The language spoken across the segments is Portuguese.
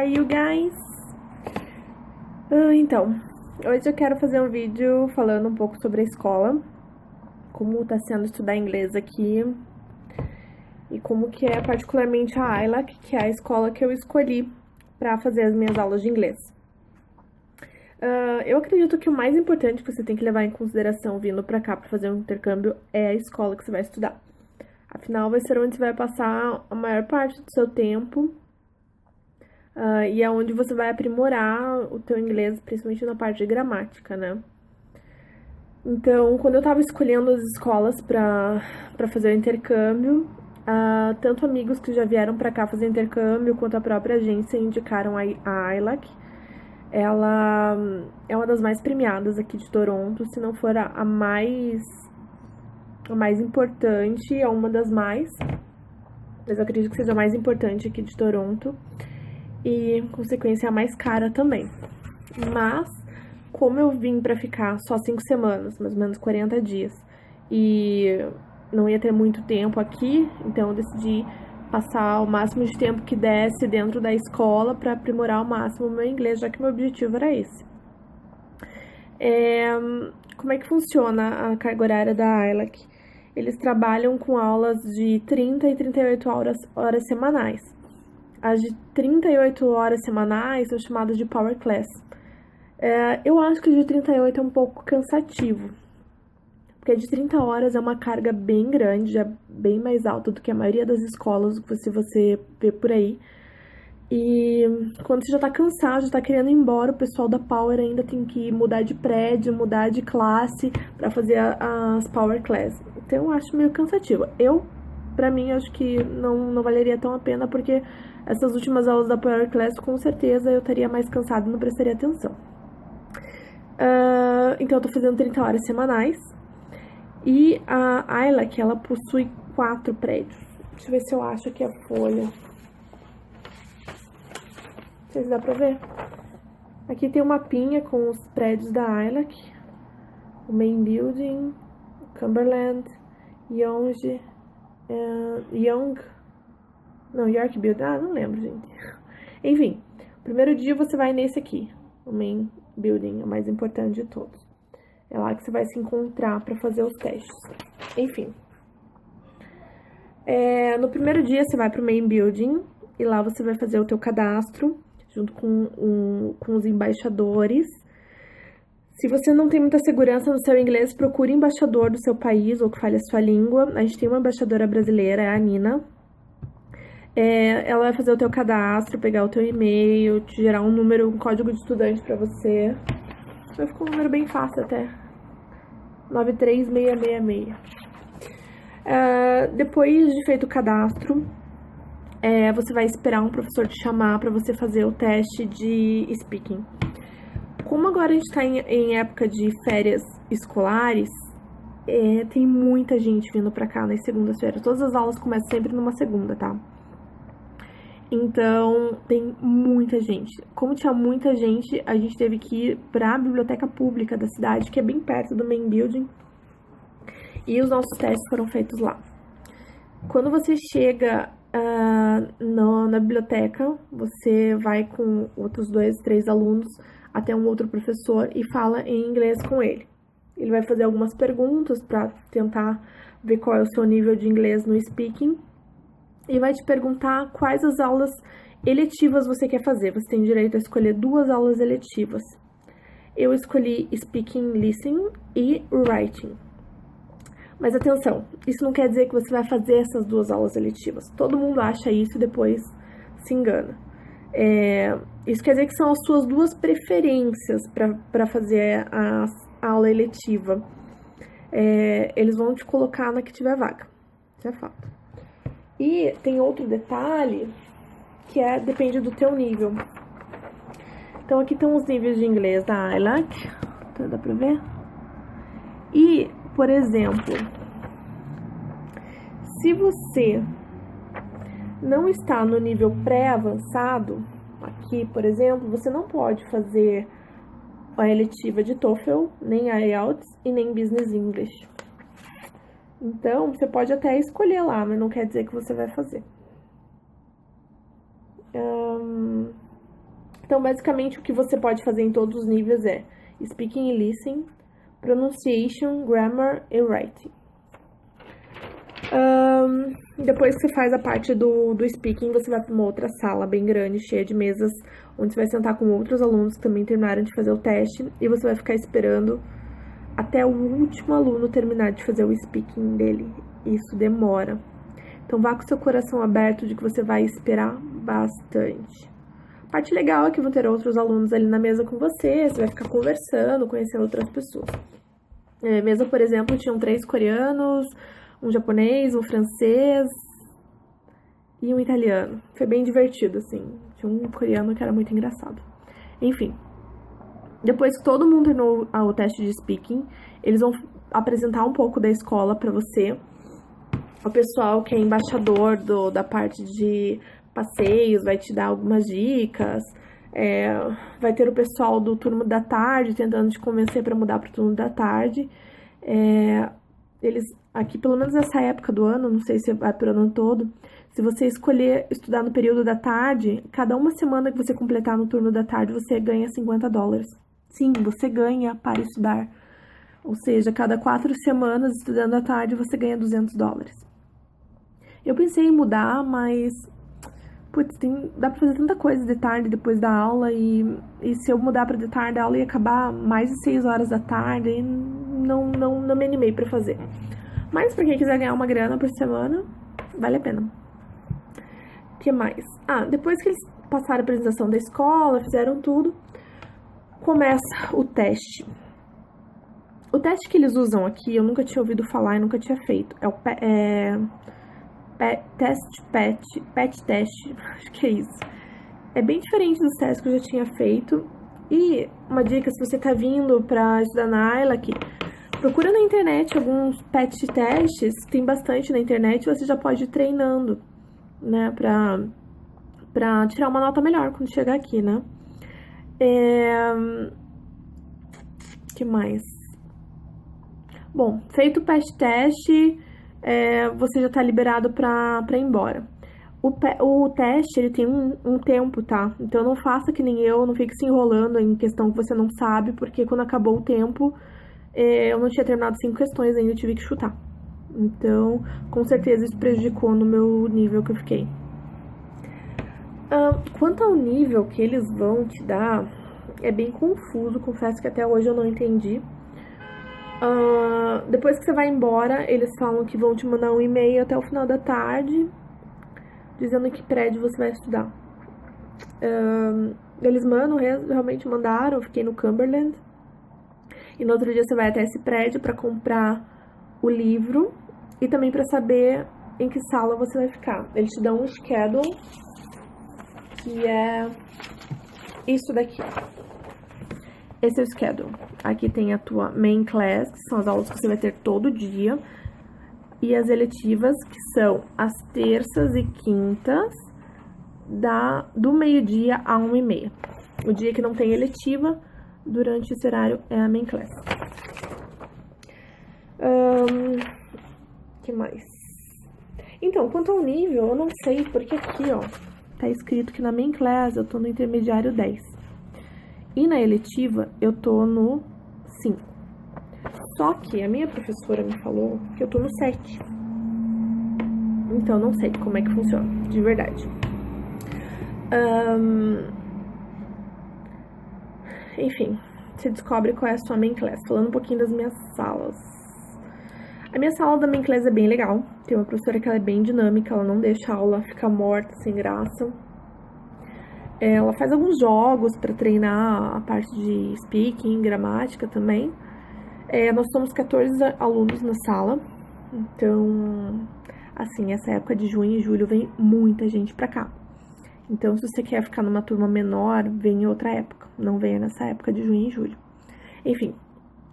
are you guys? Então, hoje eu quero fazer um vídeo falando um pouco sobre a escola, como tá sendo estudar inglês aqui e como que é particularmente a ILAC, que é a escola que eu escolhi para fazer as minhas aulas de inglês. Eu acredito que o mais importante que você tem que levar em consideração vindo para cá para fazer um intercâmbio é a escola que você vai estudar. Afinal, vai ser onde você vai passar a maior parte do seu tempo e é onde você vai aprimorar o teu inglês, principalmente na parte de gramática, né? Então, quando eu tava escolhendo as escolas pra fazer o intercâmbio, tanto amigos que já vieram pra cá fazer intercâmbio, quanto a própria agência indicaram a ILAC. Ela é uma das mais premiadas aqui de Toronto, se não for a mais importante, é uma das mais, mas eu acredito que seja a mais importante aqui de Toronto e, em consequência, a mais cara também. Mas, como eu vim pra ficar só 5 semanas, mais ou menos 40 dias, e não ia ter muito tempo aqui, então eu decidi passar o máximo de tempo que desse dentro da escola para aprimorar ao máximo o meu inglês, já que meu objetivo era esse. Como é que funciona a carga horária da ILAC? Eles trabalham com aulas de 30 e 38 horas semanais. As de 38 horas semanais são chamadas de Power Class. Eu acho que o de 38 é um pouco cansativo, porque de 30 horas é uma carga bem grande, já bem mais alta do que a maioria das escolas que você vê por aí. E quando você já tá cansado, já tá querendo ir embora, o pessoal da Power ainda tem que mudar de prédio, mudar de classe pra fazer as Power Class. Então eu acho meio cansativo. Pra mim, acho que não valeria tão a pena, porque essas últimas aulas da Power Class, com certeza, eu estaria mais cansada e não prestaria atenção. Então eu tô fazendo 30 horas semanais. E a ILAC, ela possui 4 prédios. Deixa eu ver se eu acho aqui a folha. Não sei se dá pra ver. Aqui tem um mapinha com os prédios da ILAC. O Main Building, Cumberland, Yonge, York Building. Não lembro, gente. Enfim, o primeiro dia você vai nesse aqui. O Main Building, é o mais importante de todos. É lá que você vai se encontrar para fazer os testes. Enfim. No primeiro dia você vai pro Main Building e lá você vai fazer o teu cadastro junto com os embaixadores. Se você não tem muita segurança no seu inglês, procure embaixador do seu país ou que fale a sua língua. A gente tem uma embaixadora brasileira, é a Nina. Ela vai fazer o teu cadastro, pegar o teu e-mail, te gerar um número, um código de estudante para você. Vai ficar um número bem fácil até. 93666. Depois de feito o cadastro, você vai esperar um professor te chamar para você fazer o teste de speaking. Como agora a gente tá em época de férias escolares, tem muita gente vindo pra cá nas segundas-feiras. Todas as aulas começam sempre numa segunda, tá? Então, tem muita gente. Como tinha muita gente, a gente teve que ir pra biblioteca pública da cidade, que é bem perto do Main Building. E os nossos testes foram feitos lá. Quando você chega na biblioteca, você vai com outros 2, 3 alunos até um outro professor e fala em inglês com ele. Ele vai fazer algumas perguntas para tentar ver qual é o seu nível de inglês no speaking. E vai te perguntar quais as aulas eletivas você quer fazer. Você tem direito a escolher 2 aulas eletivas. Eu escolhi Speaking, Listening e Writing. Mas atenção, isso não quer dizer que você vai fazer essas 2 aulas eletivas. Todo mundo acha isso e depois se engana. Isso quer dizer que são as suas 2 preferências para fazer a aula eletiva. Eles vão te colocar na que tiver vaga. Isso é fato. E tem outro detalhe, que depende do teu nível. Então, aqui estão os níveis de inglês da ILAC, então dá pra ver? E, por exemplo, se você não está no nível pré-avançado, aqui, por exemplo, você não pode fazer a eletiva de TOEFL, nem IELTS e nem Business English. Então, você pode até escolher lá, mas não quer dizer que você vai fazer. Então, basicamente, o que você pode fazer em todos os níveis é speaking e listening, pronunciation, grammar e writing. Depois que você faz a parte do speaking, você vai para uma outra sala bem grande, cheia de mesas, onde você vai sentar com outros alunos que também terminaram de fazer o teste, e você vai ficar esperando até o último aluno terminar de fazer o speaking dele. Isso demora. Então vá com seu coração aberto de que você vai esperar bastante. A parte legal é que vão ter outros alunos ali na mesa com você vai ficar conversando, conhecendo outras pessoas. Mesa, por exemplo, tinham 3 coreanos, um japonês, um francês e um italiano. Foi bem divertido, assim. Tinha um coreano que era muito engraçado. Enfim. Depois que todo mundo terminou o teste de speaking, eles vão apresentar um pouco da escola pra você. O pessoal que é embaixador da parte de passeios vai te dar algumas dicas. Vai ter o pessoal do turno da tarde tentando te convencer pra mudar pro turno da tarde. Eles, aqui, pelo menos nessa época do ano, não sei se vai pro ano todo, se você escolher estudar no período da tarde, cada uma semana que você completar no turno da tarde, você ganha $50. Sim, você ganha para estudar. Ou seja, cada 4 semanas estudando à tarde, você ganha $200. Eu pensei em mudar, mas... Putz, dá pra fazer tanta coisa de tarde depois da aula, e se eu mudar pra de tarde, a aula ia acabar mais de 6 horas da tarde, e não me animei pra fazer. Mas pra quem quiser ganhar uma grana por semana, vale a pena. O que mais? Depois que eles passaram a apresentação da escola, fizeram tudo, começa o teste. O teste que eles usam aqui, eu nunca tinha ouvido falar e nunca tinha feito. É o PET teste, acho que é isso. É bem diferente dos testes que eu já tinha feito. E uma dica, se você tá vindo pra estudar na ILAC, procura na internet alguns PET testes, tem bastante na internet, você já pode ir treinando, né, pra tirar uma nota melhor quando chegar aqui, né. Que mais? Bom, feito o PET teste, você já tá liberado pra ir embora. O teste, ele tem um tempo, tá? Então, não faça que nem eu, não fique se enrolando em questão que você não sabe, porque quando acabou o tempo, eu não tinha terminado 5 questões ainda, eu tive que chutar. Então, com certeza, isso prejudicou no meu nível que eu fiquei. Quanto ao nível que eles vão te dar, é bem confuso, confesso que até hoje eu não entendi. Depois que você vai embora, eles falam que vão te mandar um e-mail até o final da tarde, dizendo que prédio você vai estudar. Eles mandam, realmente mandaram, eu fiquei no Cumberland. E no outro dia você vai até esse prédio para comprar o livro e também para saber em que sala você vai ficar. Eles te dão um schedule, que é isso daqui. Esse é o schedule. Aqui tem a tua main class, que são as aulas que você vai ter todo dia. E as eletivas, que são as terças e quintas, do meio-dia a 1h30. O dia que não tem eletiva, durante esse horário, é a main class. Que mais? Então, quanto ao nível, eu não sei, porque aqui, ó, tá escrito que na main class eu tô no intermediário 10. E na eletiva, eu tô no 5. Só que a minha professora me falou que eu tô no 7. Então, não sei como é que funciona, de verdade. Enfim, você descobre qual é a sua main class. Falando um pouquinho das minhas salas. A minha sala da main class é bem legal. Tem uma professora que ela é bem dinâmica, ela não deixa a aula ficar morta, sem graça. Ela faz alguns jogos para treinar a parte de speaking, gramática também. Nós somos 14 alunos na sala. Então, assim, essa época de junho e julho vem muita gente pra cá. Então, se você quer ficar numa turma menor, vem em outra época. Não venha nessa época de junho e julho. Enfim,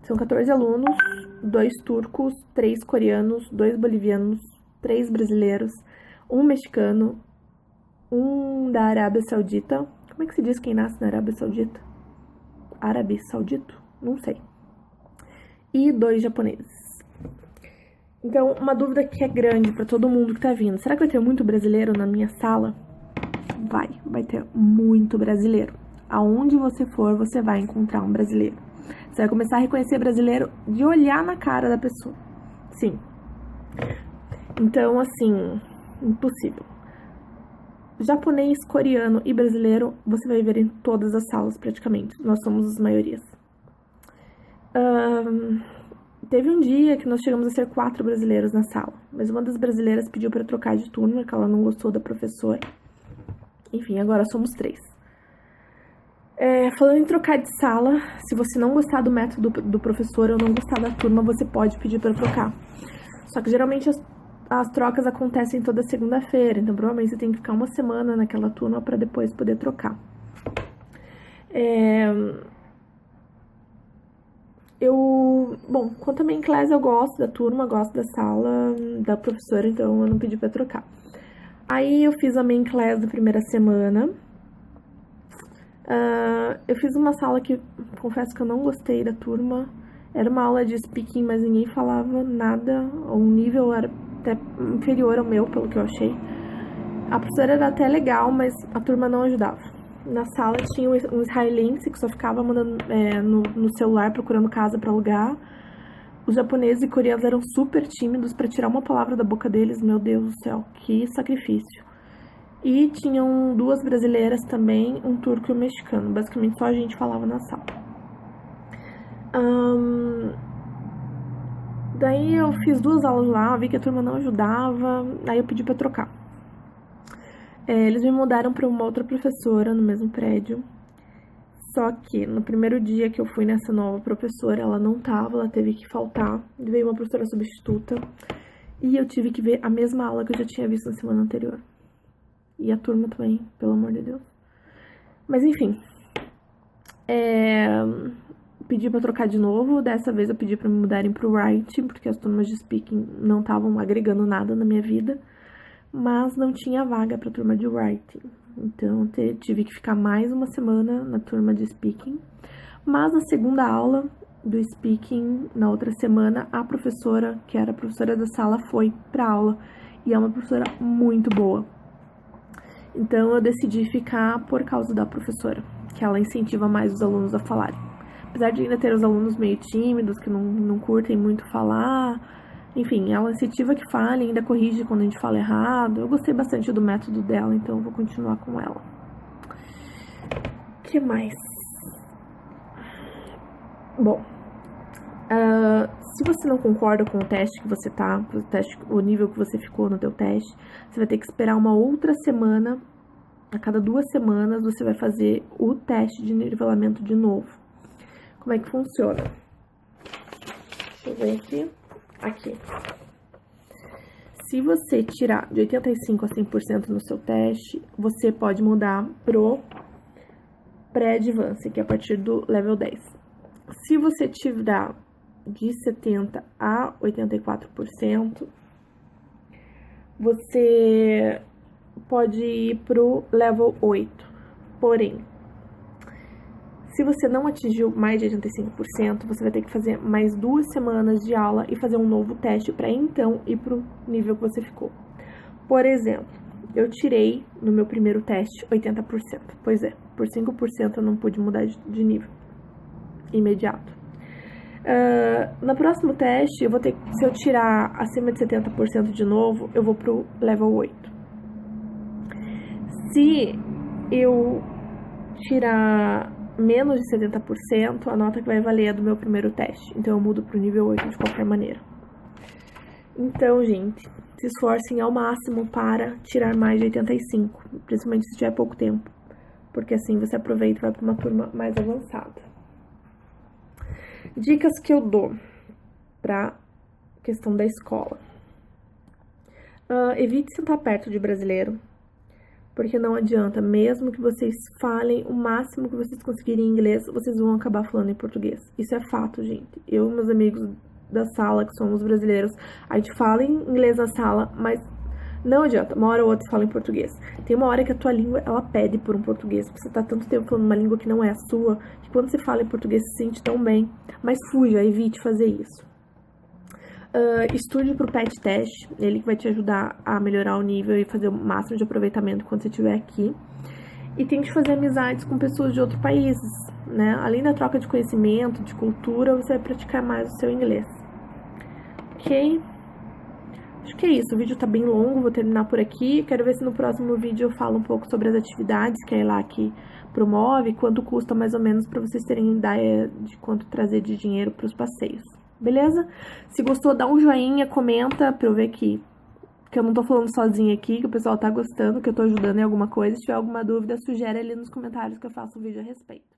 são 14 alunos, 2 turcos, 3 coreanos, 2 bolivianos, 3 brasileiros, 1 mexicano, 1 da Arábia Saudita. Como é que se diz quem nasce na Arábia Saudita? Árabe Saudito? Não sei. E 2 japoneses. Então, uma dúvida que é grande pra todo mundo que tá vindo. Será que vai ter muito brasileiro na minha sala? Vai ter muito brasileiro. Aonde você for, você vai encontrar um brasileiro. Você vai começar a reconhecer brasileiro de olhar na cara da pessoa. Sim. Então, assim, impossível. Japonês, coreano e brasileiro, você vai ver em todas as salas, praticamente. Nós somos as maiorias. Teve um dia que nós chegamos a ser 4 brasileiros na sala, mas uma das brasileiras pediu para trocar de turma, que ela não gostou da professora. Enfim, agora somos 3. Falando em trocar de sala, se você não gostar do método do professor ou não gostar da turma, você pode pedir para trocar. Só que geralmente as trocas acontecem toda segunda-feira, então provavelmente você tem que ficar uma semana naquela turma para depois poder trocar. Bom, quanto a minha classe, eu gosto da turma, gosto da sala, da professora, então eu não pedi pra trocar. Aí eu fiz a main class da primeira semana. Eu fiz uma sala que, confesso que eu não gostei da turma. Era uma aula de speaking, mas ninguém falava nada. O nível era até inferior ao meu, pelo que eu achei. A professora era até legal, mas a turma não ajudava. Na sala tinha um israelense que só ficava mandando no celular procurando casa pra alugar. Os japoneses e coreanos eram super tímidos pra tirar uma palavra da boca deles. Meu Deus do céu, que sacrifício. E tinham 2 brasileiras também, um turco e um mexicano. Basicamente só a gente falava na sala. Daí eu fiz 2 aulas lá, vi que a turma não ajudava, aí eu pedi pra trocar. Eles me mudaram para uma outra professora no mesmo prédio. Só que no primeiro dia que eu fui nessa nova professora, ela não tava, ela teve que faltar. Veio uma professora substituta. E eu tive que ver a mesma aula que eu já tinha visto na semana anterior. E a turma também, pelo amor de Deus. Mas enfim. Pedi pra trocar de novo. Dessa vez eu pedi pra me mudarem pro writing, porque as turmas de speaking não estavam agregando nada na minha vida. Mas não tinha vaga para a turma de writing. Então, tive que ficar mais uma semana na turma de speaking. Mas na segunda aula do speaking, na outra semana, a professora, que era a professora da sala, foi para aula. E é uma professora muito boa. Então, eu decidi ficar por causa da professora, que ela incentiva mais os alunos a falarem. Apesar de ainda ter os alunos meio tímidos, que não curtem muito falar... Enfim, ela incentiva que fale, ainda corrige quando a gente fala errado. Eu gostei bastante do método dela, então eu vou continuar com ela. O que mais? Bom, se você não concorda com o teste que você tá, o nível que você ficou no teu teste, você vai ter que esperar uma outra semana. A cada 2 semanas você vai fazer o teste de nivelamento de novo. Como é que funciona? Deixa eu ver aqui. Aqui. Se você tirar de 85% a 100% no seu teste, você pode mudar pro pré-advance, que é a partir do level 10. Se você tirar de 70% a 84%, você pode ir pro level 8. Porém, se você não atingiu mais de 85%, você vai ter que fazer mais 2 semanas de aula e fazer um novo teste para então ir pro nível que você ficou. Por exemplo, eu tirei no meu primeiro teste 80%. Pois é, por 5% eu não pude mudar de nível imediato. No próximo teste, eu vou ter, se eu tirar acima de 70% de novo, eu vou pro level 8. Se eu tirar menos de 70%, a nota que vai valer é do meu primeiro teste. Então, eu mudo pro nível 8 de qualquer maneira. Então, gente, se esforcem ao máximo para tirar mais de 85%, principalmente se tiver pouco tempo. Porque assim você aproveita e vai para uma turma mais avançada. Dicas que eu dou para questão da escola. Evite sentar perto de brasileiro. Porque não adianta, mesmo que vocês falem o máximo que vocês conseguirem em inglês, vocês vão acabar falando em português. Isso é fato, gente. Eu e meus amigos da sala, que somos brasileiros, a gente fala em inglês na sala, mas não adianta. Uma hora ou outra fala em português. Tem uma hora que a tua língua, ela pede por um português. Você tá tanto tempo falando uma língua que não é a sua, que quando você fala em português se sente tão bem. Mas fuja, evite fazer isso. Estude pro PET teste, ele que vai te ajudar a melhorar o nível e fazer o máximo de aproveitamento quando você estiver aqui. E tente fazer amizades com pessoas de outros países, né? Além da troca de conhecimento, de cultura, você vai praticar mais o seu inglês. Ok? Acho que é isso, o vídeo tá bem longo, vou terminar por aqui. Quero ver se no próximo vídeo eu falo um pouco sobre as atividades que a ELAC promove, quanto custa mais ou menos para vocês terem ideia de quanto trazer de dinheiro para os passeios. Beleza? Se gostou, dá um joinha, comenta pra eu ver que eu não tô falando sozinha aqui, que o pessoal tá gostando, que eu tô ajudando em alguma coisa. Se tiver alguma dúvida, sugere ali nos comentários que eu faço um vídeo a respeito.